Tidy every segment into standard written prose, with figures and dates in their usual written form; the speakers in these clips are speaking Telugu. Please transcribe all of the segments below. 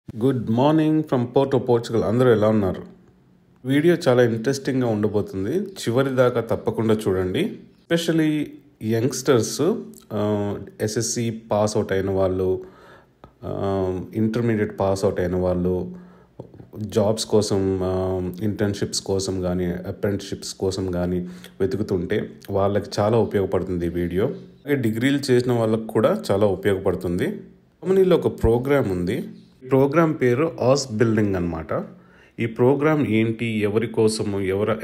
Good morning from Porto Portugal. అందరూ ఎలా ఉన్నారు? వీడియో చాలా ఇంట్రెస్టింగ్గా ఉండబోతుంది. చివరి దాకా తప్పకుండా చూడండి. Especially youngsters, SSC pass out అయిన వాళ్ళు, ఇంటర్మీడియట్ పాస్ అవుట్ అయిన వాళ్ళు, జాబ్స్ కోసం, ఇంటర్న్షిప్స్ కోసం కానీ అప్రెంటిస్షిప్స్ కోసం కానీ వెతుకుతుంటే వాళ్ళకి చాలా ఉపయోగపడుతుంది ఈ వీడియో. అలాగే డిగ్రీలు చేసిన వాళ్ళకి కూడా చాలా ఉపయోగపడుతుంది. కంపెనీలో ఒక ప్రోగ్రామ్ ఉంది. ప్రోగ్రామ్ పేరు ఆస్ బిల్డింగ్ అన్నమాట. ఈ ప్రోగ్రామ్ ఏంటి, ఎవరి కోసము,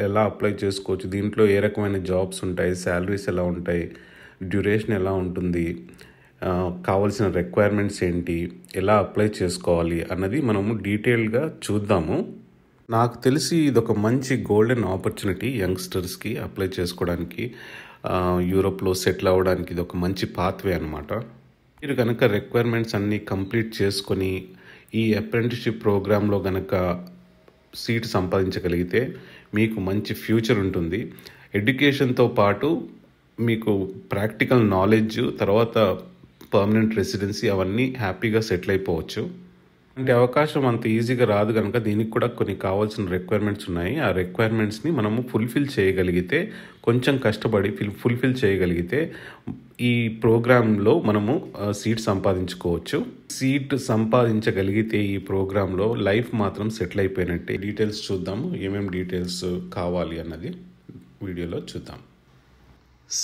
ఎలా అప్లై చేసుకోవచ్చు, దీంట్లో ఏ రకమైన జాబ్స్ ఉంటాయి, శాలరీస్ ఎలా ఉంటాయి, డ్యూరేషన్ ఎలా ఉంటుంది, కావాల్సిన రిక్వైర్మెంట్స్ ఏంటి, ఎలా అప్లై చేసుకోవాలి అన్నది మనము డీటెయిల్గా చూద్దాము. నాకు తెలిసి ఇదొక మంచి గోల్డెన్ ఆపర్చునిటీ యంగ్స్టర్స్కి అప్లై చేసుకోవడానికి, యూరోప్లో సెటిల్ అవ్వడానికి ఇది ఒక మంచి పాత్వే అనమాట. మీరు కనుక రిక్వైర్మెంట్స్ అన్నీ కంప్లీట్ చేసుకొని ఈ అప్రెంటిస్షిప్ ప్రోగ్రాంలో కనుక సీట్ సంపాదించగలిగితే మీకు మంచి ఫ్యూచర్ ఉంటుంది. ఎడ్యుకేషన్తో పాటు మీకు ప్రాక్టికల్ నాలెడ్జ్, తర్వాత పర్మనెంట్ రెసిడెన్సీ అవన్నీ హ్యాపీగా సెటిల్ అయిపోవచ్చు. అంటే అవకాశం అంత ఈజీగా రాదు కనుక దీనికి కూడా కొన్ని కావాల్సిన రిక్వైర్మెంట్స్ ఉన్నాయి. ఆ రిక్వైర్మెంట్స్ని మనము ఫుల్ఫిల్ చేయగలిగితే, కొంచెం కష్టపడి ఫుల్ఫిల్ చేయగలిగితే ఈ ప్రోగ్రాంలో మనము సీట్ సంపాదించుకోవచ్చు. సీట్ సంపాదించగలిగితే ఈ ప్రోగ్రాంలో లైఫ్ మాత్రం సెటిల్ అయిపోయినట్టే. డీటెయిల్స్ చూద్దాము, ఏమేమి డీటెయిల్స్ కావాలి అన్నది వీడియోలో చూద్దాం.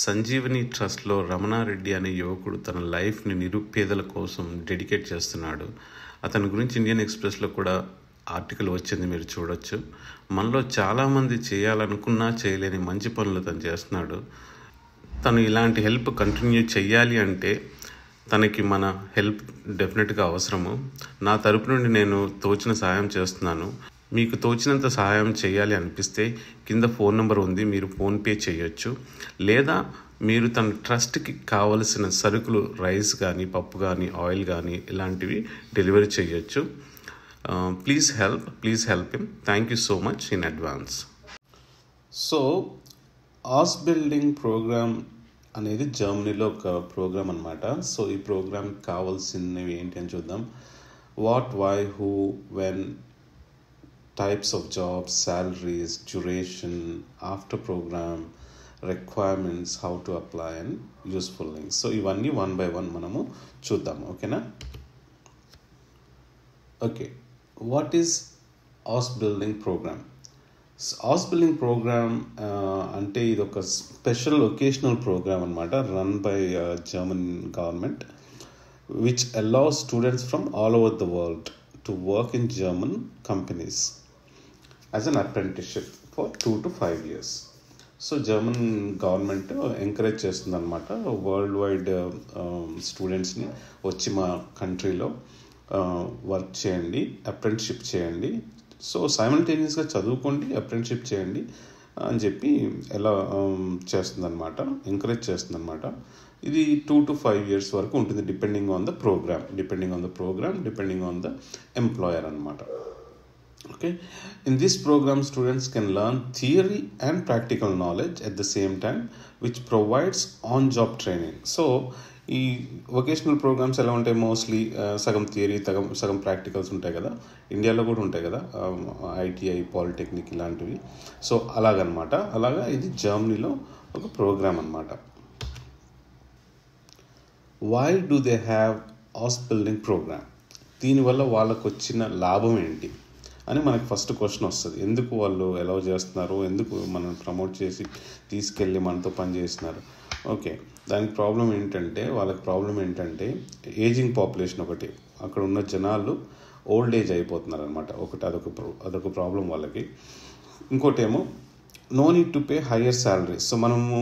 సంజీవని ట్రస్ట్లో రమణారెడ్డి అనే యువకుడు తన లైఫ్ని నిరుపేదల కోసం డెడికేట్ చేస్తున్నాడు. అతని గురించి ఇండియన్ ఎక్స్ప్రెస్లో కూడా ఆర్టికల్ వచ్చింది, మీరు చూడొచ్చు. మనలో చాలామంది చేయాలనుకున్నా చేయలేని మంచి పనులు తను చేస్తున్నాడు. తను ఇలాంటి హెల్ప్ కంటిన్యూ చెయ్యాలి అంటే తనకి మన హెల్ప్ డెఫినెట్గా అవసరము. నా తరపు నుండి నేను తోచిన సహాయం చేస్తున్నాను. మీకు తోచినంత సహాయం చేయాలి అనిపిస్తే కింద ఫోన్ నెంబర్ ఉంది, మీరు ఫోన్పే చేయొచ్చు. లేదా మీరు తన ట్రస్ట్కి కావలసిన సరుకులు, రైస్ కానీ, పప్పు కానీ, ఆయిల్ కానీ ఇలాంటివి డెలివరీ చేయొచ్చు. Please help him. Thank you so much in advance. So Ausbildung program అనేది జర్మనీలో ఒక ప్రోగ్రామ్ అనమాట. సో ఈ ప్రోగ్రామ్ కావాల్సినవి ఏంటి అని చూద్దాం. What, why, who, when, types of jobs, salaries, duration, after program, requirements, how to apply and useful links. So ఇవన్నీ వన్ బై వన్ మనము చూద్దాము, ఓకేనా? Okay, what is Ausbildung program? Ausbildung program అంటే ఇది ఒక స్పెషల్ ఒకేషనల్ ప్రోగ్రామ్ అనమాట, run by German government, which allows students from all over the world to work in German companies as an apprenticeship for 2 to 5 years. So German government encourage చేస్తుంది అనమాట వరల్డ్ వైడ్ స్టూడెంట్స్ని వచ్చి మా కంట్రీలో వర్క్ చేయండి, అప్రెంటిస్షిప్ చేయండి. సో సైమల్టేనియస్గా చదువుకోండి, అప్రెంటిస్షిప్ చేయండి అని చెప్పి ఎలా చేస్తుందన్నమాట, ఎంకరేజ్ చేస్తుందన్నమాట. ఇది 2 to 5 years వరకు ఉంటుంది, depending on the program, depending on the employer అనమాట. Okay, in this program students can learn theory and practical knowledge at the same time, which provides on job training. So ఈ వొకేషనల్ ప్రోగ్రామ్స్ ఎలా ఉంటాయి, మోస్ట్లీ సగం థియరీ, సగం ప్రాక్టికల్స్ ఉంటాయి కదా. ఇండియాలో కూడా ఉంటాయి కదా, ఐటీఐ, పాలిటెక్నిక్ ఇలాంటివి. సో అలాగనమాట, అలాగా ఇది జర్మనీలో ఒక ప్రోగ్రామ్ అనమాట. Why do they have Ausbildung program? దీనివల్ల వాళ్ళకు వచ్చిన లాభం ఏంటి అని మనకు ఫస్ట్ క్వశ్చన్ వస్తుంది. ఎందుకు వాళ్ళు అలౌ చేస్తున్నారు, ఎందుకు మనం ప్రమోట్ చేసి తీసుకెళ్ళి మనతో పని చేస్తున్నారు? ఓకే, దానికి వాళ్ళకి ప్రాబ్లం ఏంటంటే ఏజింగ్ పాపులేషన్ ఒకటి, అక్కడ ఉన్న జనాలు ఓల్డ్ ఏజ్ అయిపోతున్నారు అనమాట. అదొక ప్రాబ్లం వాళ్ళకి. ఇంకోటేమో no need to pay higher salaries. So మనము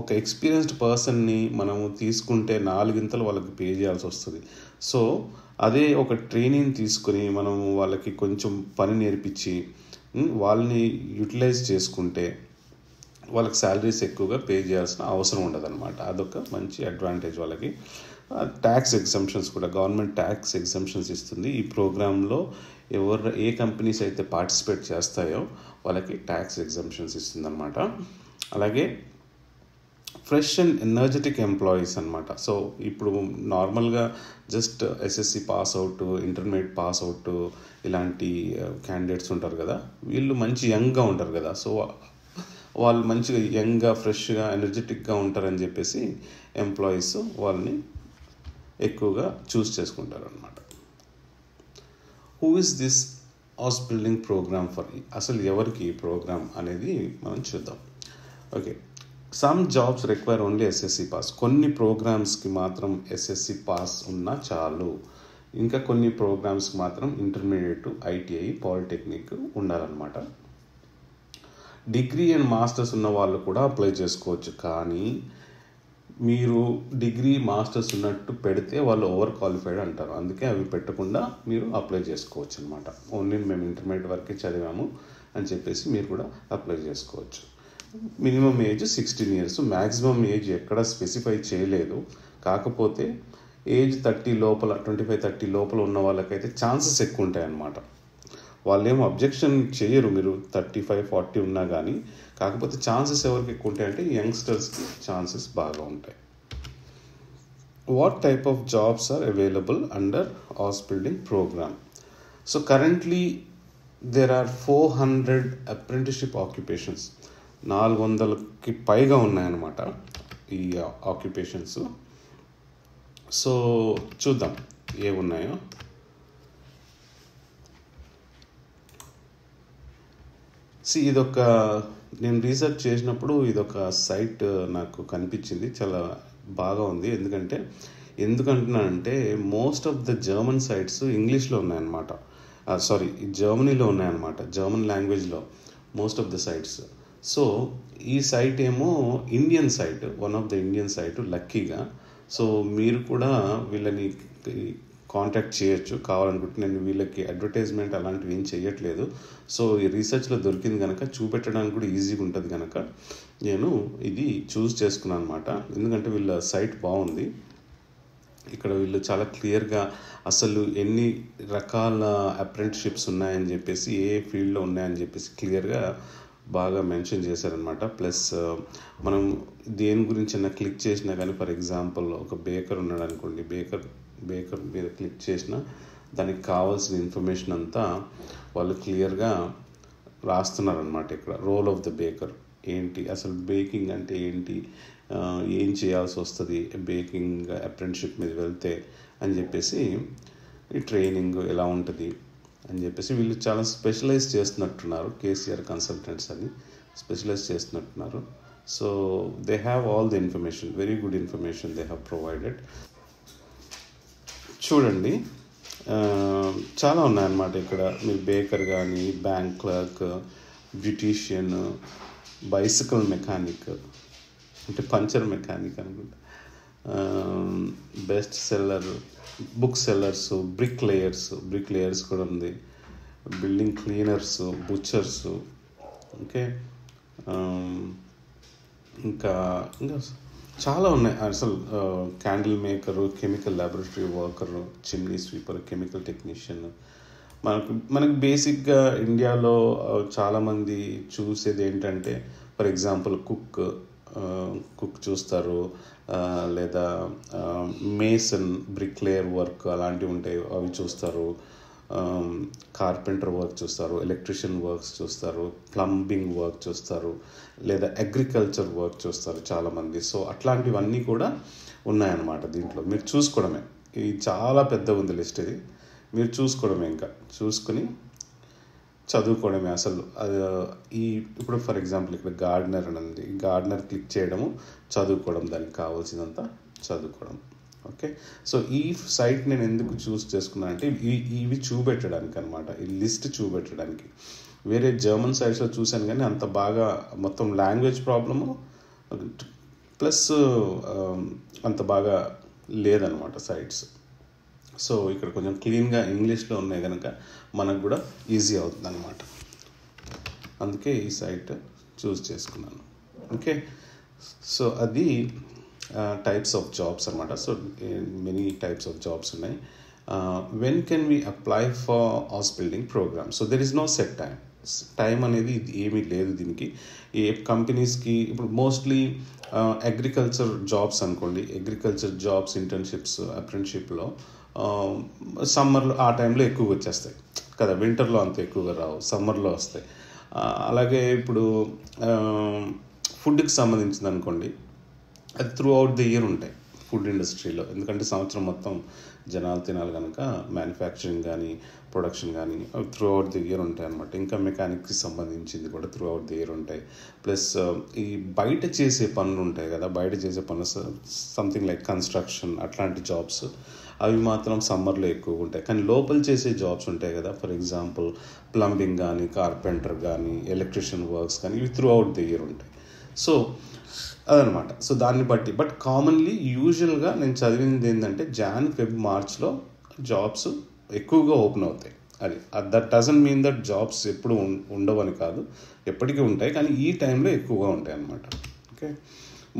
ఒక ఎక్స్పీరియన్స్డ్ పర్సన్ని మనము తీసుకుంటే 4 ఇంతలు వాళ్ళకి పే చేయాల్సి వస్తుంది. సో అదే ఒక ట్రైనింగ్ తీసుకొని మనము వాళ్ళకి కొంచెం పని నేర్పించి వాళ్ళని యూటిలైజ్ చేసుకుంటే వాళ్ళకి శాలరీస్ ఎక్కువగా పే చేయాల్సిన అవసరం ఉండదు అనమాట. అదొక మంచి అడ్వాంటేజ్ వాళ్ళకి. ట్యాక్స్ ఎగ్జంప్షన్స్ కూడా, గవర్నమెంట్ ట్యాక్స్ ఎగ్జంప్షన్స్ ఇస్తుంది ఈ ప్రోగ్రాంలో. ఏ కంపెనీస్ అయితే పార్టిసిపేట్ చేస్తాయో వాళ్ళకి ట్యాక్స్ ఎగ్జంప్షన్స్ ఇస్తుంది అనమాట. అలాగే ఫ్రెష్ అండ్ ఎనర్జెటిక్ ఎంప్లాయీస్ అనమాట. సో ఇప్పుడు నార్మల్గా just SSC pass out, intermediate pass out ఇలాంటి క్యాండిడేట్స్ ఉంటారు కదా, వీళ్ళు మంచి యంగ్గా ఉంటారు కదా. సో వాళ్ళు మంచిగా యంగ్గా, ఫ్రెష్గా, ఎనర్జెటిక్గా ఉంటారని చెప్పేసి ఎంప్లాయీస్ వాళ్ళని ఎక్కువగా చూస్ చేసుకుంటారు అనమాట. Who is this house building program for? అసలు ఎవరికి ఈ ప్రోగ్రామ్ అనేది మనం చూద్దాం. Okay, some jobs require only SSC pass. కొన్ని ప్రోగ్రామ్స్కి మాత్రం ఎస్ఎస్సి పాస్ ఉన్నా చాలు. ఇంకా కొన్ని ప్రోగ్రామ్స్కి మాత్రం ఇంటర్మీడియట్, ఐటీఐ, పాలిటెక్నిక్ ఉండాలన్నమాట. డిగ్రీ అండ్ మాస్టర్స్ ఉన్న వాళ్ళు కూడా అప్లై చేసుకోవచ్చు. కానీ మీరు డిగ్రీ, మాస్టర్స్ ఉన్నట్టు పెడితే వాళ్ళు ఓవర్ క్వాలిఫైడ్ అంటారు. అందుకే అవి పెట్టకుండా మీరు అప్లై చేసుకోవచ్చు అనమాట. ఓన్లీ మేము ఇంటర్మీడియట్ వరకే చదివాము అని చెప్పేసి మీరు కూడా అప్లై చేసుకోవచ్చు. Minimum age 16 years, maximum age ఎక్కడ స్పెసిఫై చేయలేదు. కాకపోతే ఏజ్ 30 లోపల, 25-30 లోపల ఉన్న వాళ్ళకైతే ఛాన్సెస్ ఎక్కువ ఉంటాయి అన్నమాట. వాళ్ళేమో అబ్జెక్షన్ చేయరు మీరు 35-40 ఉన్నా కానీ. కాకపోతే ఛాన్సెస్ ఎవరికి ఎక్కువ ఉంటాయంటే యంగ్స్టర్స్కి ఛాన్సెస్ బాగా ఉంటాయి. What type of jobs are available under house building program? So currently there are 400 apprenticeship occupations. 400కి పైగా ఉన్నాయన్నమాట ఈ ఆక్యుపేషన్స్. సో చూద్దాం ఏమున్నాయో. ఇదొక, నేను రీసెర్చ్ చేసినప్పుడు ఇదొక సైట్ నాకు కనిపించింది, చాలా బాగా ఉంది. ఎందుకంటున్నానంటే most of the German sites ఇంగ్లీష్లో ఉన్నాయన్నమాట. జర్మనీలో ఉన్నాయన్నమాట, జర్మన్ లాంగ్వేజ్లో most of the sites. So ఈ సైట్ ఏమో Indian site, one of the Indian site లక్కీగా. సో మీరు కూడా వీళ్ళని కాంటాక్ట్ చేయొచ్చు కావాలనుకుంటే. నేను వీళ్ళకి అడ్వర్టైజ్మెంట్ అలాంటివి ఏం చేయట్లేదు. సో ఈ రీసెర్చ్లో దొరికింది కనుక చూపెట్టడానికి కూడా ఈజీగా ఉంటుంది కనుక నేను ఇది చూస్ చేసుకున్నాను అనమాట. ఎందుకంటే వీళ్ళ సైట్ బాగుంది. ఇక్కడ వీళ్ళు చాలా క్లియర్గా అసలు ఎన్ని రకాల అప్రెంటిస్షిప్స్ ఉన్నాయని చెప్పేసి, ఏ ఫీల్డ్లో ఉన్నాయని చెప్పేసి క్లియర్గా బాగా మెన్షన్ చేశారనమాట. ప్లస్ మనం దేని గురించి క్లిక్ చేసినా కానీ, ఫర్ ఎగ్జాంపుల్ ఒక బేకర్ ఉన్నాడు అనుకోండి, బేకర్ మీద క్లిక్ చేసినా దానికి కావాల్సిన ఇన్ఫర్మేషన్ అంతా వాళ్ళు క్లియర్గా రాస్తున్నారనమాట. ఇక్కడ రోల్ ఆఫ్ ద బేకర్ ఏంటి, అసలు బేకింగ్ అంటే ఏంటి, ఏం చేయాల్సి వస్తుంది బేకింగ్ అప్రెంటిస్షిప్ మీద వెళ్తే అని చెప్పేసి, ఈ ట్రైనింగ్ ఎలా ఉంటుంది అని చెప్పేసి వీళ్ళు చాలా స్పెషలైజ్ చేస్తున్నట్టున్నారు. కేసీఆర్ కన్సల్టెంట్స్ అని స్పెషలైజ్ చేస్తున్నట్టున్నారు. So they have all the information, very good information they have provided. చూడండి చాలా ఉన్నాయన్నమాట ఇక్కడ. మీరు బేకర్ కానీ, bank clerk, beautician, bicycle mechanic అంటే పంచర్ మెకానిక్ అనుకుంటా, best seller, book sellers, brick layers కూడా ఉంది, బిల్డింగ్ క్లీనర్స్, బుచ్చర్స్, ఓకే, ఇంకా చాలా ఉన్నాయి అసలు. Candle maker, chemical laboratory worker, chimney sweeper, chemical technician. మనకు బేసిక్గా ఇండియాలో చాలామంది చూసేది ఏంటంటే, ఫర్ ఎగ్జాంపుల్ కుక్ చూస్తారు, లేదా మేసన్, బ్రిక్ లేయర్ వర్క్ అలాంటివి ఉంటాయి అవి చూస్తారు, కార్పెంటర్ వర్క్ చూస్తారు, ఎలక్ట్రిషియన్ వర్క్స్ చూస్తారు, ప్లంబింగ్ వర్క్ చూస్తారు, లేదా అగ్రికల్చర్ వర్క్ చూస్తారు చాలామంది. సో అట్లాంటివన్నీ కూడా ఉన్నాయన్నమాట దీంట్లో. మీరు చూసుకోవడమే, ఇది చాలా పెద్దగా ఉంది లిస్ట్. ఇది మీరు చూసుకోవడమే, ఇంకా చూసుకుని చదువుకోవడమే అసలు. ఇప్పుడు ఫర్ ఎగ్జాంపుల్ ఇక్కడ గార్డెనర్ అని ఉంది, గార్డెనర్ క్లిక్ చేయడము, చదువుకోవడం, దానికి కావాల్సినంత చదువుకోవడం. ఓకే, సో ఈ సైట్ నేను ఎందుకు చూస్ చేసుకున్నాను అంటే ఇవి చూపెట్టడానికి అనమాట, ఈ లిస్ట్ చూపెట్టడానికి. వేరే జర్మన్ సైట్స్లో చూశాను కానీ అంత బాగా మొత్తం లాంగ్వేజ్ ప్రాబ్లము ప్లస్ అంత బాగా లేదనమాట సైట్స్. సో ఇక్కడ కొంచెం క్లీన్గా ఇంగ్లీష్లో ఉన్నాయి కనుక మనకు కూడా ఈజీ అవుతుంది అనమాట. అందుకే ఈ సైట్ చూస్ చేసుకున్నాను. ఓకే, సో అది టైప్స్ ఆఫ్ జాబ్స్ అనమాట. So many types of jobs ఉన్నాయి. When can we apply for house building program? So there is no set time. Time అనేది ఇది ఏమీ లేదు దీనికి. ఏ కంపెనీస్కి ఇప్పుడు మోస్ట్లీ అగ్రికల్చర్ జాబ్స్ అనుకోండి, అగ్రికల్చర్ జాబ్స్ ఇంటర్న్షిప్స్ అప్రెంటిషిప్లో సమ్మర్లో ఆ టైంలో ఎక్కువగా వచ్చేస్తాయి కదా, వింటర్లో అంత ఎక్కువగా రావు, సమ్మర్లో వస్తాయి. అలాగే ఇప్పుడు ఫుడ్కి సంబంధించింది అనుకోండి, అది త్రూ అవుట్ ది ఇయర్ ఉంటాయి ఫుడ్ ఇండస్ట్రీలో. ఎందుకంటే సంవత్సరం మొత్తం జనాలు తినాలి కనుక మ్యానుఫ్యాక్చరింగ్ కానీ ప్రొడక్షన్ కానీ అవి త్రూ అవుట్ ది ఇయర్ ఉంటాయి అనమాట. ఇంకా మెకానిక్కి సంబంధించింది కూడా త్రూ అవుట్ ది ఇయర్ ఉంటాయి. ప్లస్ ఈ బయట చేసే పనులు ఉంటాయి కదా, బయట చేసే పనులు సంథింగ్ లైక్ కన్స్ట్రక్షన్ అట్లాంటి జాబ్స్ అవి మాత్రం సమ్మర్లో ఎక్కువగా ఉంటాయి. కానీ లోపల చేసే జాబ్స్ ఉంటాయి కదా, ఫర్ ఎగ్జాంపుల్ ప్లంబింగ్ కానీ కార్పెంటర్ కానీ ఎలక్ట్రిషియన్ వర్క్స్ కానీ ఇవి త్రూ అవుట్ ది ఇయర్ ఉంటాయి. సో అదనమాట. సో దాన్ని బట్టి బట్ కామన్లీ యూజువల్గా నేను చదివింది ఏంటంటే Jan-Feb మార్చ్లో జాబ్స్ ఎక్కువగా ఓపెన్ అవుతాయి. అది that doesn't mean that jobs ఎప్పుడు ఉండవని కాదు, ఎప్పటికీ ఉంటాయి, కానీ ఈ టైంలో ఎక్కువగా ఉంటాయి అన్నమాట. Okay,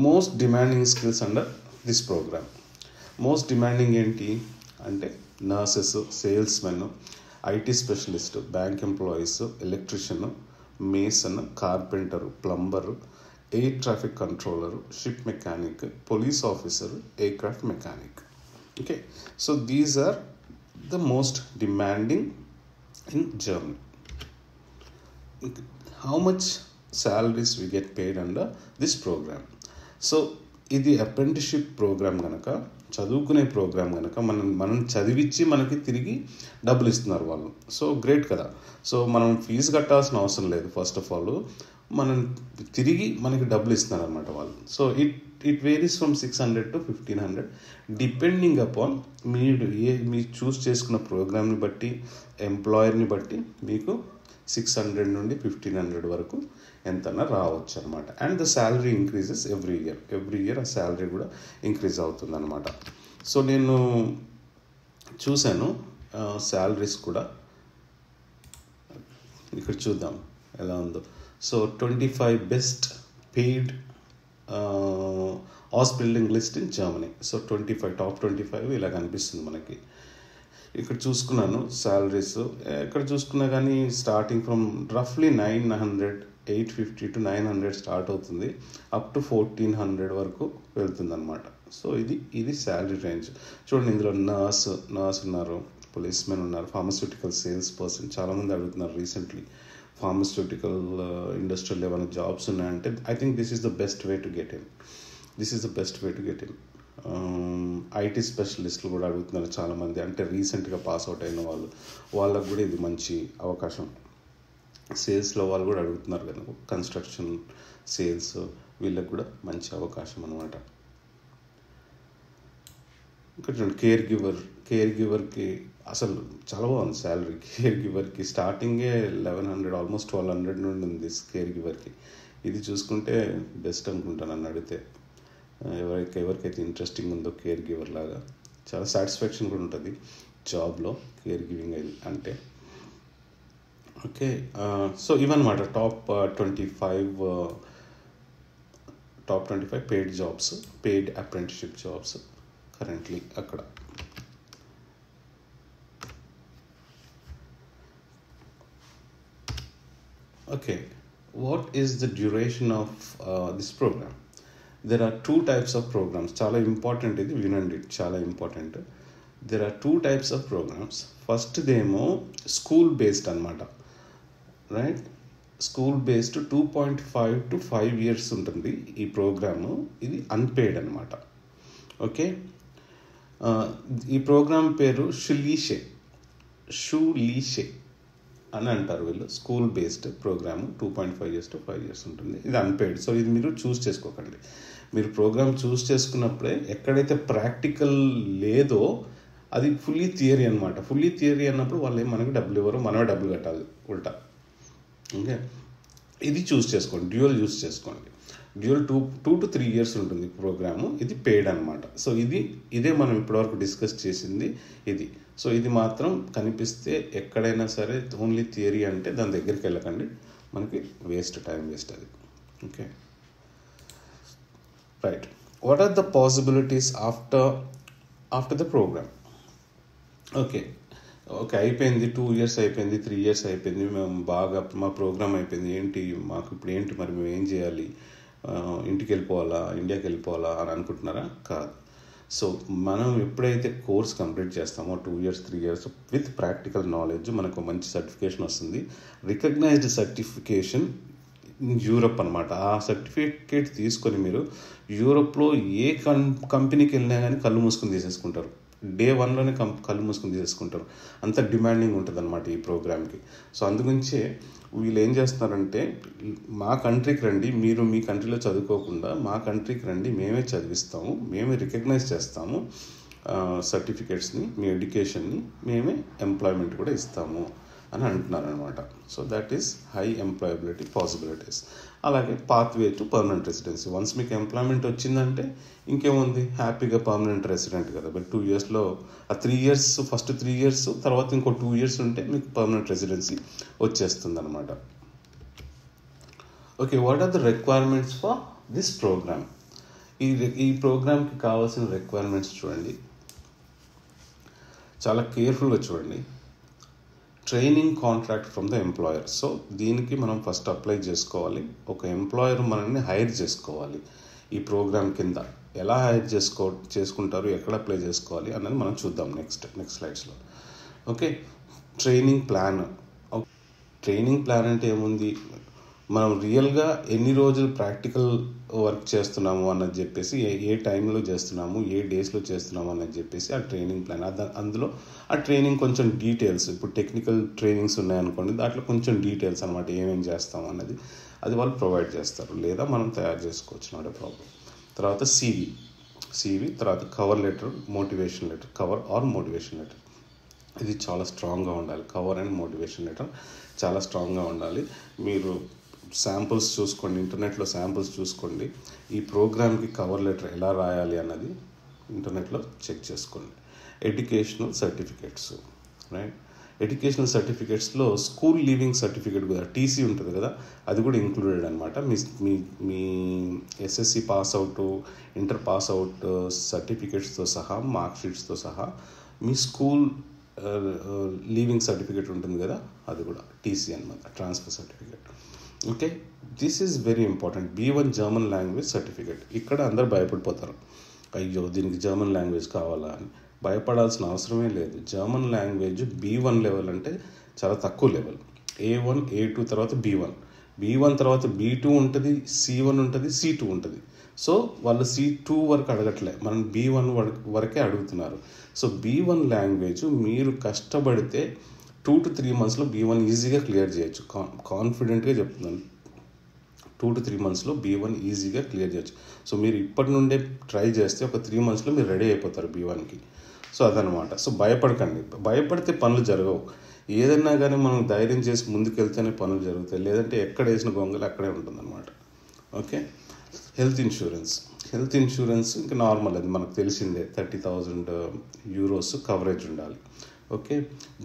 most demanding skills under this program. Most demanding ఏంటి అంటే nurses, salesmen, IT specialist, bank employees, electrician, mason, carpenter, plumber, air traffic controller, ship mechanic, police officer, aircraft mechanic. Okay, so these are the most demanding in Germany. How much salaries we get paid under this program? So ఇది అప్రెంటిస్షిప్ ప్రోగ్రామ్ కనుక, చదువుకునే ప్రోగ్రామ్ కనుక మనం చదివించి మనకి తిరిగి డబ్బులు ఇస్తున్నారు వాళ్ళు. సో గ్రేట్ కదా. సో మనం ఫీజు కట్టాల్సిన అవసరం లేదు. ఫస్ట్ ఆఫ్ ఆల్ మనం తిరిగి మనకి డబ్బులు ఇస్తున్నారు అనమాట వాళ్ళు. So it varies from 600 to 1500 depending upon మీరు చూస్ చేసుకున్న ప్రోగ్రామ్ని బట్టి, ఎంప్లాయర్ని బట్టి మీకు 600 నుండి 1500 వరకు ఎంతన్నా రావచ్చు అనమాట. And the salary increases every year ఆ శాలరీ కూడా ఇంక్రీజ్ అవుతుంది అనమాట. సో నేను చూశాను శాలరీస్ కూడా, ఇక్కడ చూద్దాం ఎలా ఉందో. సో 25 బెస్ట్ పెయిడ్ హాస్పిటలింగ్ list in Germany. So 25 top 25 ఇలా కనిపిస్తుంది మనకి. ఇక్కడ చూసుకున్నాను శాలరీస్, ఇక్కడ చూసుకున్నా కానీ స్టార్టింగ్ ఫ్రమ్ రఫ్లీ 850 to 900 స్టార్ట్ అవుతుంది, అప్ టు 1400 వరకు వెళ్తుంది అనమాట. సో ఇది శాలరీ రేంజ్. చూడండి, ఇందులో నర్స్ ఉన్నారు, పోలీస్మెన్ ఉన్నారు, ఫార్మస్యూటికల్ సేల్స్ పర్సన్. చాలామంది అడుగుతున్నారు రీసెంట్లీ ఫార్మస్యూటికల్ ఇండస్ట్రీలో ఏమైనా జాబ్స్ ఉన్నాయంటే I think this is the best way to get in. IT స్పెషలిస్టులు కూడా అడుగుతున్నారు చాలామంది, అంటే రీసెంట్గా పాస్ అవుట్ అయిన వాళ్ళకు కూడా ఇది మంచి అవకాశం. సేల్స్లో వాళ్ళు కూడా అడుగుతున్నారు కదా, కన్స్ట్రక్షన్ సేల్స్, వీళ్ళకి కూడా మంచి అవకాశం అనమాట. ఇంకా చూడండి, కేర్ గివర్కి అసలు చాలా బాగుంది శాలరీ. కేర్ గివర్కి స్టార్టింగే 1100, ఆల్మోస్ట్ 1200 నుండి ఉంది కేర్ గివర్కి. ఇది చూసుకుంటే బెస్ట్ అనుకుంటాను నన్ను అడిగితే. ఎవరికైతే ఇంట్రెస్టింగ్ ఉందో కేర్ గివర్ లాగా, చాలా సాటిస్ఫాక్షన్ కూడా ఉంటుంది జాబ్లో కేర్ గివింగ్ అంటే. ఓకే, సో ఇవన్నమాట top 25 paid jobs, paid apprenticeship jobs currently అక్కడ. Okay, what is the duration of this program? There are 2 types of programs. చాలా ఇంపార్టెంట్, ఇది వినండి, చాలా important. There are 2 types of programs. ఫస్ట్దేమో స్కూల్ బేస్డ్ అనమాట, right? School based 2.5 to 5 years ఉంటుంది ఈ ప్రోగ్రాము. ఇది అన్పెయిడ్ అనమాట. ఓకే, ఈ ప్రోగ్రామ్ పేరు షులీషే అని అంటారు వీళ్ళు. School based program 2.5 years to 5 years ఉంటుంది. ఇది అన్పెయిడ్. సో ఇది మీరు చూస్ చేసుకోకండి. మీరు ప్రోగ్రామ్ చూస్ చేసుకున్నప్పుడే ఎక్కడైతే ప్రాక్టికల్ లేదో అది ఫుల్లీ థియరీ అనమాట. ఫుల్లీ థియరీ అన్నప్పుడు వాళ్ళు మనకి డబ్బులు ఇవ్వరు, మనమే డబ్బులు కట్టాలి ఉల్టా. ఓకే, ఇది చూస్ చేసుకోండి, డ్యూయల్ చూస్ చేసుకోండి. డ్యూయల్ 2 to 3 years ఉంటుంది ప్రోగ్రాము. ఇది పెయిడ్ అనమాట. సో ఇదే మనం ఇప్పటివరకు డిస్కస్ చేసింది ఇది. సో ఇది మాత్రం కనిపిస్తే ఎక్కడైనా సరే ఓన్లీ థియరీ అంటే దాని దగ్గరికి వెళ్ళకండి, మనకి టైం వేస్ట్ అది. Okay, right. What are the possibilities after the program? Okay, okay, అయిపోయింది 2 ఇయర్స్ అయిపోయింది, 3 ఇయర్స్ అయిపోయింది, మేము బాగా మా ప్రోగ్రామ్ అయిపోయింది, ఏంటి మాకు ఇప్పుడు ఏంటి మరి మేము ఏం చేయాలి, ఇంటికి వెళ్ళిపోవాలా, ఇండియాకి వెళ్ళిపోవాలా అని అనుకుంటున్నారా? కాదు. సో మనం ఎప్పుడైతే కోర్స్ కంప్లీట్ చేస్తామో 2 years 3 years with practical knowledge మనకు మంచి సర్టిఫికేషన్ వస్తుంది. రికగ్నైజ్డ్ సర్టిఫికేషన్ యూరప్ అనమాట. ఆ సర్టిఫికేట్ తీసుకొని మీరు యూరోప్లో ఏ కంపెనీకి వెళ్ళినా కానీ కళ్ళు మూసుకొని తీసేసుకుంటారు. డే 1లోనే కళ్ళు మూసుకొని తీసేసుకుంటారు. అంత డిమాండింగ్ ఉంటుంది అనమాట ఈ ప్రోగ్రామ్కి. సో అందుగురించే వీళ్ళు ఏం చేస్తున్నారంటే, మా కంట్రీకి రండి, మీరు మీ కంట్రీలో చదువుకోకుండా మా కంట్రీకి రండి, మేమే చదివిస్తాము, మేమే రికగ్నైజ్ చేస్తాము సర్టిఫికేట్స్ని, మీ ఎడ్యుకేషన్ని, మేమే ఎంప్లాయ్మెంట్ కూడా ఇస్తాము అని అంటున్నారు అనమాట. So that is high employability possibilities. అలాగే pathway to permanent residency. Once మీకు ఎంప్లాయ్మెంట్ వచ్చిందంటే ఇంకేముంది, హ్యాపీగా పర్మనెంట్ రెసిడెంట్ కదా. బట్ 2 ఇయర్స్లో ఆ 3 ఇయర్స్, ఫస్ట్ 3 ఇయర్స్ తర్వాత ఇంకో 2 ఇయర్స్ ఉంటే మీకు పర్మనెంట్ రెసిడెన్సీ వచ్చేస్తుంది అనమాట. Okay, what are the requirements for this program? ఈ ప్రోగ్రామ్కి కావాల్సిన రిక్వైర్మెంట్స్ చూడండి, చాలా కేర్ఫుల్గా చూడండి. Training contract from the employer. So దీనికి మనం ఫస్ట్ అప్లై చేసుకోవాలి. ఒక ఎంప్లాయర్ మనల్ని హైర్ చేసుకోవాలి. ఈ ప్రోగ్రామ్ కింద ఎలా హైర్ చేసుకుంటారు, ఎక్కడ అప్లై చేసుకోవాలి అన్నది మనం చూద్దాం నెక్స్ట్ స్లైడ్స్లో. Okay, training plan. Training plan అంటే ఏముంది, మనం రియల్గా ఎన్ని రోజులు ప్రాక్టికల్ వర్క్ చేస్తున్నాము అన్నది చెప్పేసి, ఏ టైంలో చేస్తున్నాము, ఏ డేస్లో చేస్తున్నాము అన్నది చెప్పేసి ఆ ట్రైనింగ్ ప్లాన్. అందులో ఆ ట్రైనింగ్ కొంచెం డీటెయిల్స్, ఇప్పుడు టెక్నికల్ ట్రైనింగ్స్ ఉన్నాయనుకోండి, దాంట్లో కొంచెం డీటెయిల్స్ అనమాట, ఏమేమి చేస్తాము అన్నది అది వాళ్ళు ప్రొవైడ్ చేస్తారు, లేదా మనం తయారు చేసుకోవచ్చు, నాట్ ఏ ప్రాబ్లం. తర్వాత సివి, తర్వాత cover letter, motivation letter, cover or motivation letter. ఇది చాలా స్ట్రాంగ్గా ఉండాలి. కవర్ అండ్ మోటివేషన్ లెటర్ చాలా స్ట్రాంగ్గా ఉండాలి. మీరు శాంపుల్స్ చూసుకోండి, ఇంటర్నెట్లో శాంపుల్స్ చూసుకోండి. ఈ ప్రోగ్రామ్కి కవర్ లెటర్ ఎలా రాయాలి అన్నది ఇంటర్నెట్లో చెక్ చేసుకోండి. Educational certificates, right. ఎడ్యుకేషనల్ సర్టిఫికేట్స్లో స్కూల్ లీవింగ్ సర్టిఫికేట్ కూడా, టీసీ ఉంటుంది కదా, అది కూడా ఇంక్లూడెడ్ అనమాట. మీ SSC pass out, inter pass out సర్టిఫికేట్స్తో సహా, మార్క్ షీట్స్తో సహా మీ స్కూల్ లీవింగ్ సర్టిఫికేట్ ఉంటుంది కదా, అది కూడా టీసీ అనమాట, transfer certificate. Okay, this is very important. B1 German language certificate. ఇక్కడ అందరు భయపడిపోతారు, అయ్యో దీనికి జర్మన్ లాంగ్వేజ్ కావాలా అని. భయపడాల్సిన అవసరమే లేదు. జర్మన్ లాంగ్వేజ్ B1 లెవెల్ అంటే చాలా తక్కువ లెవెల్. A1, A2 తర్వాత B1 తర్వాత B2 ఉంటుంది, C1 ఉంటుంది, C2 ఉంటుంది. సో వాళ్ళు C2 వరకు అడగట్లే, మనం B1 వరకే అడుగుతున్నారు. సో B1 లాంగ్వేజ్ మీరు కష్టపడితే 2 to 3 monthsలో B1 ఈజీగా క్లియర్ చేయొచ్చు. కాన్ఫిడెంట్గా చెప్తున్నాను, 2 to 3 monthsలో B1 ఈజీగా క్లియర్ చేయొచ్చు. సో మీరు ఇప్పటి నుండే ట్రై చేస్తే ఒక 3 monthsలో మీరు రెడీ అయిపోతారు B1కి. సో అదనమాట. సో భయపడకండి, భయపడితే పనులు జరగవు. ఏదన్నా కానీ మనం ధైర్యం చేసి ముందుకెళ్తేనే పనులు జరుగుతాయి, లేదంటే ఎక్కడ వేసిన గొంగలు అక్కడే ఉంటుందన్నమాట. ఓకే, హెల్త్ ఇన్సూరెన్స్ ఇంకా నార్మల్, అది మనకు తెలిసిందే, 30,000 euros కవరేజ్ ఉండాలి. Okay,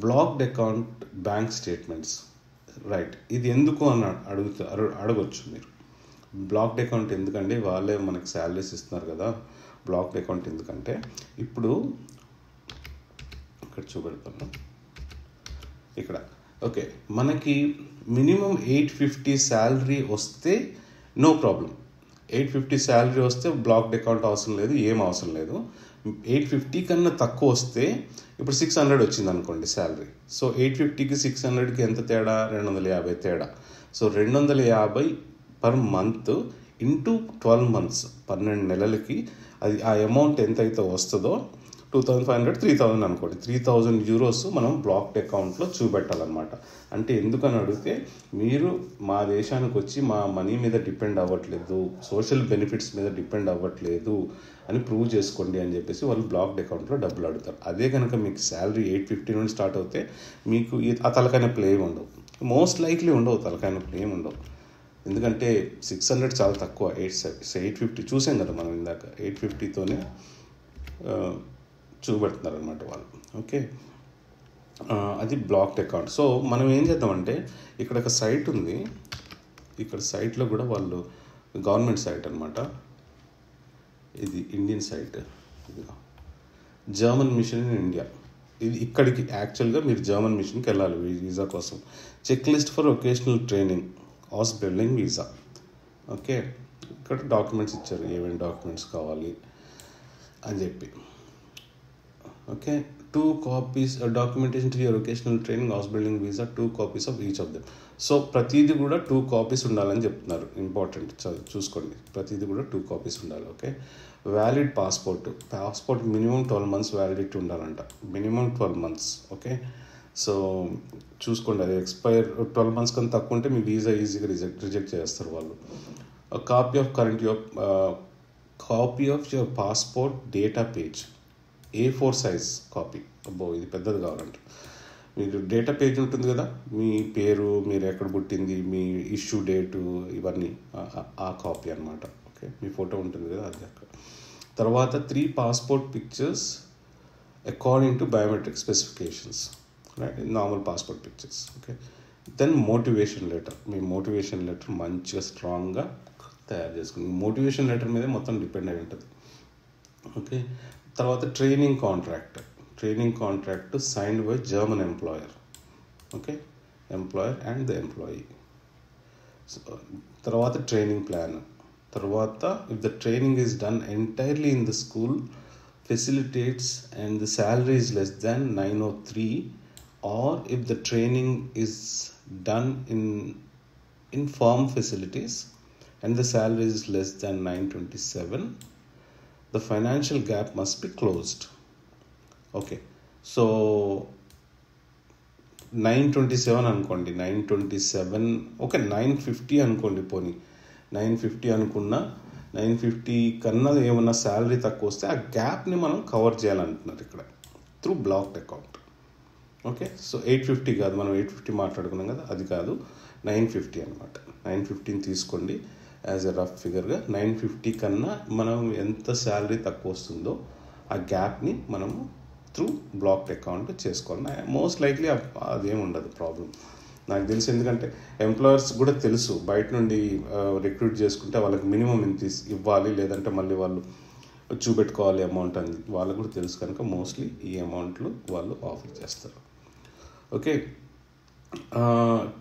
blocked account, bank statements, right. ఇది ఎందుకు అని అడగొచ్చు మీరు. బ్లాక్డ్ అకౌంట్ ఎందుకంటే వాళ్ళే మనకి శాలరీస్ ఇస్తున్నారు కదా. బ్లాక్డ్ అకౌంట్ ఎందుకంటే, ఇప్పుడు ఇక్కడ చూపెడతాను, ఇక్కడ ఓకే, మనకి మినిమం 850 శాలరీ వస్తే నో ప్రాబ్లం. 850 శాలరీ వస్తే బ్లాక్డ్ అకౌంట్ అవసరం లేదు, ఏం అవసరం లేదు. 850 కన్నా తక్కువ వస్తే, ఇప్పుడు 600 వచ్చింది అనుకోండి శాలరీ. సో 850కి 600కి ఎంత తేడా, 250 తేడా. So 250 per month into 12 months, 12 నెలలకి అది ఆ అమౌంట్ ఎంతైతే వస్తుందో, 2500, 3000 అనుకోండి, 3000 euros మనం బ్లాక్డ్ అకౌంట్లో చూపెట్టాలన్నమాట. అంటే ఎందుకని అడిగితే, మీరు మా దేశానికి వచ్చి మా మనీ మీద డిపెండ్ అవ్వట్లేదు, సోషల్ బెనిఫిట్స్ మీద డిపెండ్ అవ్వట్లేదు అని ప్రూవ్ చేసుకోండి అని చెప్పేసి వాళ్ళు బ్లాక్డ్ అకౌంట్లో డబ్బులు అడుగుతారు. అదే కనుక మీకు శాలరీ 850 నుండి స్టార్ట్ అవుతే మీకు ఆ తలకాయ నొప్పులు ఏమి ఉండవు, మోస్ట్ లైక్లీ ఉండవు, తలకాయ నొప్పులు ఏమి ఉండవు. ఎందుకంటే 600 చాలా తక్కువ, 850 చూసాం కదా మనం ఇందాక, 850తోనే చూపెడుతున్నారు అనమాట వాళ్ళు. ఓకే, అది బ్లాక్డ్ అకౌంట్. సో మనం ఏం చేద్దామంటే, ఇక్కడ ఒక సైట్ ఉంది, ఇక్కడ సైట్లో కూడా వాళ్ళు గవర్నమెంట్ సైట్ అనమాట, ఇది ఇండియన్ సైట్, ఇది జర్మన్ మిషన్ ఇన్ ఇండియా. ఇది ఇక్కడికి యాక్చువల్గా మీరు జర్మన్ మిషన్కి వెళ్ళాలి వీసా కోసం. Check list for vocational training Ausbildung visa. Okay, ఇక్కడ డాక్యుమెంట్స్ ఇచ్చారు, ఏమేమి డాక్యుమెంట్స్ కావాలి అని చెప్పి. Okay, 2 copies documentation to your vocational training Ausbildung visa, 2 copies of each of them. So ప్రతిదీ కూడా 2 copies ఉండాలని చెప్తున్నారు. ఇంపార్టెంట్, చూసుకోండి, ప్రతిదీ కూడా 2 copies ఉండాలి. Okay, valid passport minimum 12 months validity ఉండాలంట, మినిమం 12 months. ఓకే, సో చూసుకోండి, అది ఎక్స్పైర్ 12 months కన్నా తక్కువ ఉంటే మీ వీసా ఈజీగా రిజెక్ట్ చేస్తారు వాళ్ళు. Copy of your passport data page, A4 size copy. అబ్బో, ఇది పెద్దది కావాలంట. మీకు డేటా పేజ్ ఉంటుంది కదా, మీ పేరు, మీరు ఎక్కడ పుట్టింది, మీ ఇష్యూ డేటు, ఇవన్నీ ఆ కాపీ అనమాట. ఓకే, మీ ఫోటో ఉంటుంది కదా, అది అక్కడ. తర్వాత 3 passport pictures according to biometric specifications, right, normal passport pictures. Okay, then motivation letter. మీ మోటివేషన్ లెటర్ మంచిగా స్ట్రాంగ్గా తయారు చేసుకుని, మోటివేషన్ లెటర్ మీదే మొత్తం డిపెండ్ అయి ఉంటుంది. ఓకే, తర్వాత training contract signed by German employer. Okay, employer and the employee. తర్వాత ట్రైనింగ్ ప్లాన్. తర్వాత if the training is done entirely in the school facilitates and the salary is less than 903, or if the training is done in farm facilities and the salary is less than 927, the financial gap must be closed. Okay, so 927 అనుకోండి, 927, ఓకే, 950 అనుకోండి, పోనీ 950 అనుకున్నా, 950 కన్నా ఏమన్నా శాలరీ తక్కువ వస్తే ఆ గ్యాప్ని మనం కవర్ చేయాలంటున్నారు ఇక్కడ through blocked account. Okay, so 850 కాదు, మనం 850 మాట్లాడుకున్నాం కదా, అది కాదు, 950 అనమాట. 950 తీసుకోండి యాజ్ ఎ రఫ్ ఫిగర్గా. 950 కన్నా మనం ఎంత శాలరీ తక్కువ వస్తుందో ఆ గ్యాప్ని మనము త్రూ బ్లాక్డ్ అకౌంట్ చేసుకోవాలి. మోస్ట్ లైక్లీ అదేం ఉండదు ప్రాబ్లం, నాకు తెలుసు. ఎందుకంటే ఎంప్లాయర్స్ కూడా తెలుసు, బయట నుండి రిక్రూట్ చేసుకుంటే వాళ్ళకి మినిమం ఇంత ఇవ్వాలి, లేదంటే మళ్ళీ వాళ్ళు చూపెట్టుకోవాలి అమౌంట్ అని వాళ్ళకు కూడా తెలుసు. కనుక మోస్ట్లీ ఈ అమౌంట్లు వాళ్ళు ఆఫర్ చేస్తారు. Okay,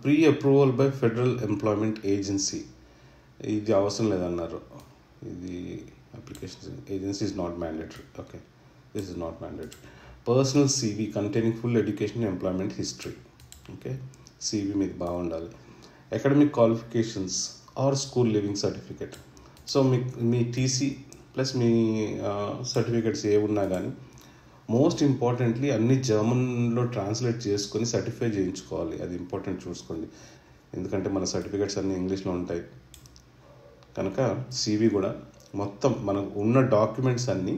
pre approval by federal employment agency, ఇది అవసరం లేదన్నారు. ఇది application agency is not mandatory. Okay, this is not mandatory. Personal CV containing full education employment history. Okay, CV మీకు బాగుండాలి. Academic qualifications or school leaving certificate. So మీ TC ప్లస్ మీ సర్టిఫికేట్స్ ఏ ఉన్నా కానీ, మోస్ట్ ఇంపార్టెంట్లీ అన్ని జర్మన్లో ట్రాన్స్లేట్ చేసుకొని సర్టిఫై చేయించుకోవాలి. అది ఇంపార్టెంట్, చూసుకోండి. ఎందుకంటే మన సర్టిఫికేట్స్ అన్నీ ఇంగ్లీష్లో ఉంటాయి కనుక CV కూడా మొత్తం మనకు ఉన్న డాక్యుమెంట్స్ అన్నీ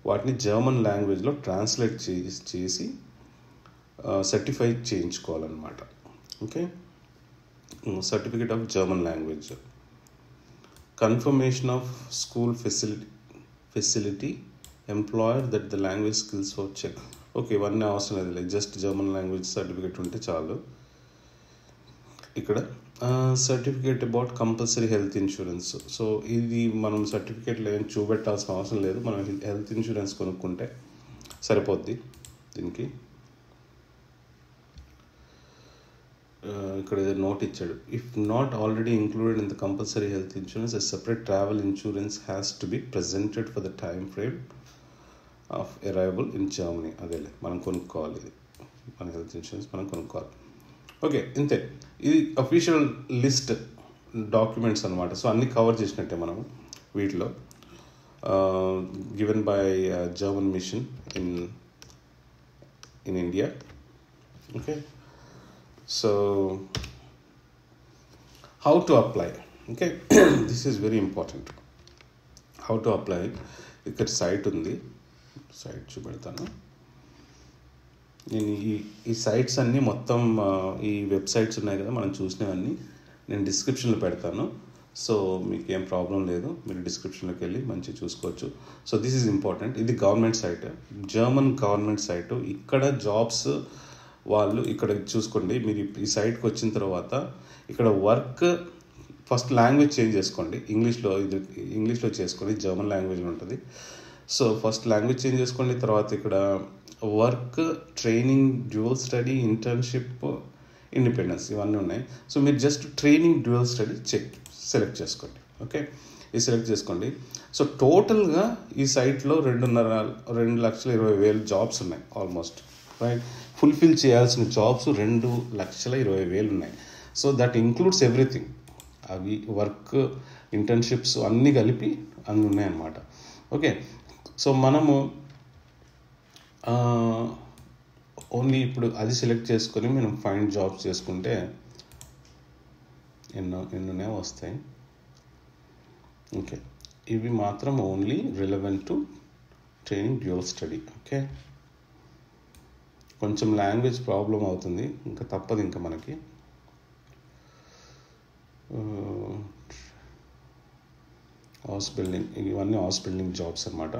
వాటిని జర్మన్ లాంగ్వేజ్లో ట్రాన్స్లేట్ చేసి సర్టిఫై చేయించుకోవాలన్నమాట. Okay, certificate of German language, confirmation of school facility employer that the language skills for check. Okay, ఇవన్నీ అవసరం లేదు, జస్ట్ జర్మన్ లాంగ్వేజ్ సర్టిఫికేట్ ఉంటే చాలు. ఇక్కడ certificate about compulsory health insurance. So ఇది మనం సర్టిఫికేట్లో ఏం చూపెట్టాల్సిన అవసరం లేదు, మనం హెల్త్ ఇన్సూరెన్స్ కొనుక్కుంటే సరిపోద్ది దీనికి. ఇక్కడ ఏదో నోట్ ఇచ్చాడు, if not already included in the compulsory health insurance a separate travel insurance has to be presented for the time frame of arrival in Germany. అదేలే, మనం కొనుక్కోవాలి, ఇది మన హెల్త్ ఇన్సూరెన్స్ మనం కొనుక్కోవాలి. ఓకే, ఇంతే. ఇది అఫీషియల్ లిస్ట్ డాక్యుమెంట్స్ అనమాట. సో అన్నీ కవర్ చేసినట్టే మనం వీటిలో, given by German mission in India. Okay, so how to apply. Okay, this is very important. How to apply, ఇక్కడ సైట్ ఉంది, సైట్ చూపెడతాను నేను. ఈ సైట్స్ అన్నీ మొత్తం ఈ వెబ్సైట్స్ ఉన్నాయి కదా మనం చూసినవన్నీ నేను డిస్క్రిప్షన్లో పెడతాను. సో మీకు ఏం ప్రాబ్లం లేదు, మీరు డిస్క్రిప్షన్లోకి వెళ్ళి మంచిగా చూసుకోవచ్చు. So this is important. ఇది government site, German government site. ఇక్కడ జాబ్స్ వాళ్ళు ఇక్కడ చూసుకోండి. మీరు ఈ సైట్కి వచ్చిన తర్వాత ఇక్కడ వర్క్ ఫస్ట్ లాంగ్వేజ్ చేంజ్ చేసుకోండి. ఇంగ్లీష్లో చేసుకోండి, జర్మన్ లాంగ్వేజ్లో ఉంటుంది. సో ఫస్ట్ లాంగ్వేజ్ చేంజ్ చేసుకోండి. తర్వాత ఇక్కడ work, training, dual study, internship, independence ఇవన్నీ ఉన్నాయి. సో మీరు just training, dual study select చేసుకోండి. ఓకే, ఇది సెలెక్ట్ చేసుకోండి. సో టోటల్గా ఈ సైట్లో 2,20,000 జాబ్స్ ఉన్నాయి ఆల్మోస్ట్, రైట్? ఫుల్ఫిల్ చేయాల్సిన జాబ్స్ 2,20,000 ఉన్నాయి. So that includes everything. అవి వర్క్, ఇంటర్న్షిప్స్ అన్నీ కలిపి అన్నీ ఉన్నాయన్నమాట. ఓకే, సో మనము ఓన్లీ ఇప్పుడు అది సెలెక్ట్ చేసుకొని మనం ఫైండ్ జాబ్స్ చేసుకుంటే ఎన్నోనే వస్తాయి. ఓకే, ఇవి మాత్రం only relevant to training, dual study. Okay, కొంచెం లాంగ్వేజ్ ప్రాబ్లం అవుతుంది, ఇంకా తప్పదు ఇంకా మనకి. హౌస్ బిల్డింగ్, ఇవన్నీ హౌస్ బిల్డింగ్ జాబ్స్ అన్నమాట.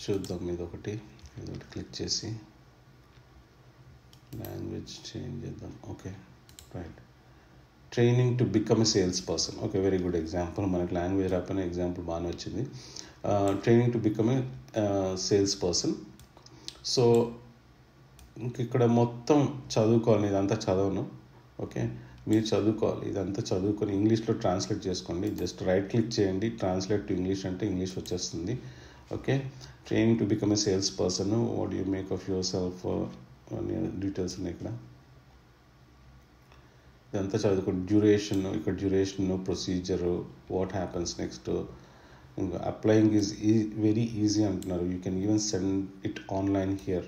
చూద్దాం, ఇదొకటి క్లిక్ చేసి లాంగ్వేజ్ చేంజ్ చేద్దాం. Okay, right. Training to become a sales person. Okay, very good example. మనకి లాంగ్వేజ్ రాకపోయినా ఎగ్జాంపుల్ బాగానే వచ్చింది. Training to become a sales person. So ఇంక ఇక్కడ మొత్తం చదువుకోవాలి, ఇదంతా చదవను. ఓకే, మీరు చదువుకోవాలి, ఇదంతా చదువుకొని ఇంగ్లీష్లో ట్రాన్స్లేట్ చేసుకోండి. జస్ట్ రైట్ క్లిక్ చేయండి, ట్రాన్స్లేట్ టు ఇంగ్లీష్ అంటే ఇంగ్లీష్ వచ్చేస్తుంది. Okay, training to become a sales person, what you make of your self, details ఉన్నాయి ఇక్కడ. ఇదంతా చదువుకోండి. డ్యూరేషన్, ఇక్కడ duration, procedure, what happens next. ఇంకా అప్లయింగ్ ఈజ్ వెరీ ఈజీ అంటున్నారు. You can even send it online here,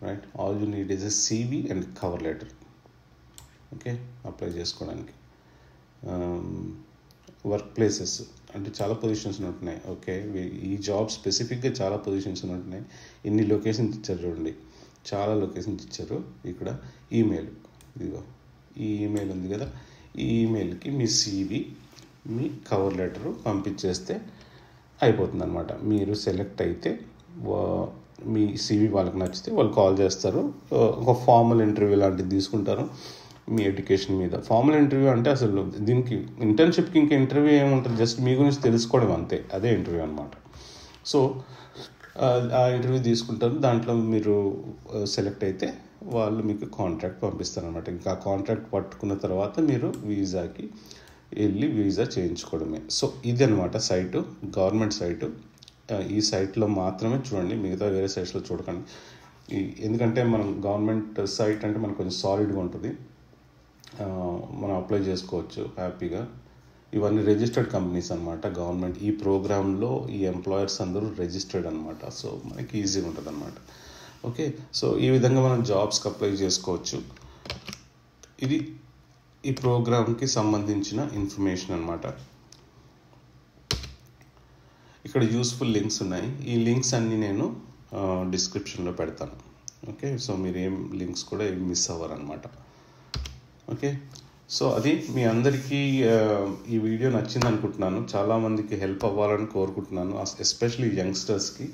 right? All you need is a CV and cover letter. Okay, apply చేసుకోవడానికి. వర్క్ ప్లేసెస్ అంటే చాలా పొజిషన్స్ ఉంటున్నాయి. ఓకే, ఈ జాబ్ స్పెసిఫిక్గా చాలా పొజిషన్స్ ఉంటున్నాయి. ఇన్ని లొకేషన్స్ ఇచ్చారు చూడండి, చాలా లొకేషన్స్ ఇచ్చారు. ఇక్కడ ఈమెయిల్, ఇదిగో ఈ ఈమెయిల్ ఉంది కదా, ఈ ఈమెయిల్కి మీ CV, మీ కవర్ లెటరు పంపించేస్తే అయిపోతుంది అనమాట. మీరు సెలెక్ట్ అయితే మీ CV వాళ్ళకి నచ్చితే వాళ్ళు కాల్ చేస్తారు. ఒక ఫార్మల్ ఇంటర్వ్యూ లాంటిది తీసుకుంటారు మీ ఎడ్యుకేషన్ మీద. ఫార్మల్ ఇంటర్వ్యూ అంటే అసలు దీనికి ఇంటర్న్షిప్కి ఇంకా ఇంటర్వ్యూ ఏముంటుంది, జస్ట్ మీ గురించి తెలుసుకోవడం అంతే, అదే ఇంటర్వ్యూ అనమాట. సో ఆ ఇంటర్వ్యూ తీసుకుంటారు, దాంట్లో మీరు సెలెక్ట్ అయితే వాళ్ళు మీకు కాంట్రాక్ట్ పంపిస్తారు అనమాట. ఇంకా ఆ కాంట్రాక్ట్ పట్టుకున్న తర్వాత మీరు వీసాకి వెళ్ళి వీసా చేయించుకోవడమే. సో ఇది అనమాట సైటు, గవర్నమెంట్ సైటు. ఈ సైట్లో మాత్రమే చూడండి, మిగతా వేరే సైట్స్లో చూడకండి. ఎందుకంటే మనం గవర్నమెంట్ సైట్ అంటే మనకు కొంచెం సాలిడ్గా ఉంటుంది, మనం అప్లై చేసుకోవచ్చు హ్యాపీగా. ఇవన్నీ రిజిస్టర్డ్ కంపెనీస్ అనమాట. గవర్నమెంట్ ఈ ప్రోగ్రాంలో ఈ ఎంప్లాయర్స్ అందరూ రిజిస్టర్డ్ అనమాట. సో మనకి ఈజీగా ఉంటుంది అనమాట. ఓకే, సో ఈ విధంగా మనం జాబ్స్కి అప్లై చేసుకోవచ్చు. ఇది ఈ ప్రోగ్రామ్కి సంబంధించిన ఇన్ఫర్మేషన్ అనమాట. ఇక్కడ యూస్ఫుల్ లింక్స్ ఉన్నాయి. ఈ లింక్స్ అన్నీ నేను డిస్క్రిప్షన్లో పెడతాను. ఓకే, సో మీరు ఏం లింక్స్ కూడా ఏం మిస్ అవ్వరు అనమాట. ఓకే, సో అది మీ అందరికీ ఈ వీడియో నచ్చింది అనుకుంటున్నాను. చాలామందికి హెల్ప్ అవ్వాలని కోరుకుంటున్నాను, ఎస్పెషలీ యంగ్స్టర్స్కి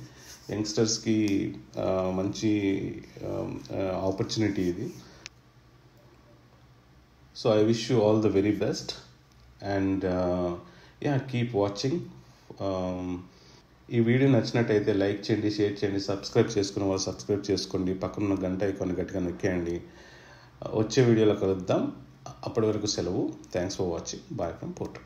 మంచి ఆపర్చునిటీ ఇది. So I wish you all the very best and keep watching. ఈ వీడియో నచ్చినట్టయితే లైక్ చేయండి, షేర్ చేయండి, సబ్స్క్రైబ్ చేసుకున్న వాళ్ళు సబ్స్క్రైబ్ చేసుకోండి, పక్కన గంట ఐకాన్ గట్టిగా నొక్కేయండి. వచ్చే వీడియోలో కలుద్దాం. అప్పటి వరకు సెలవు. Thanks for watching. Bye from port.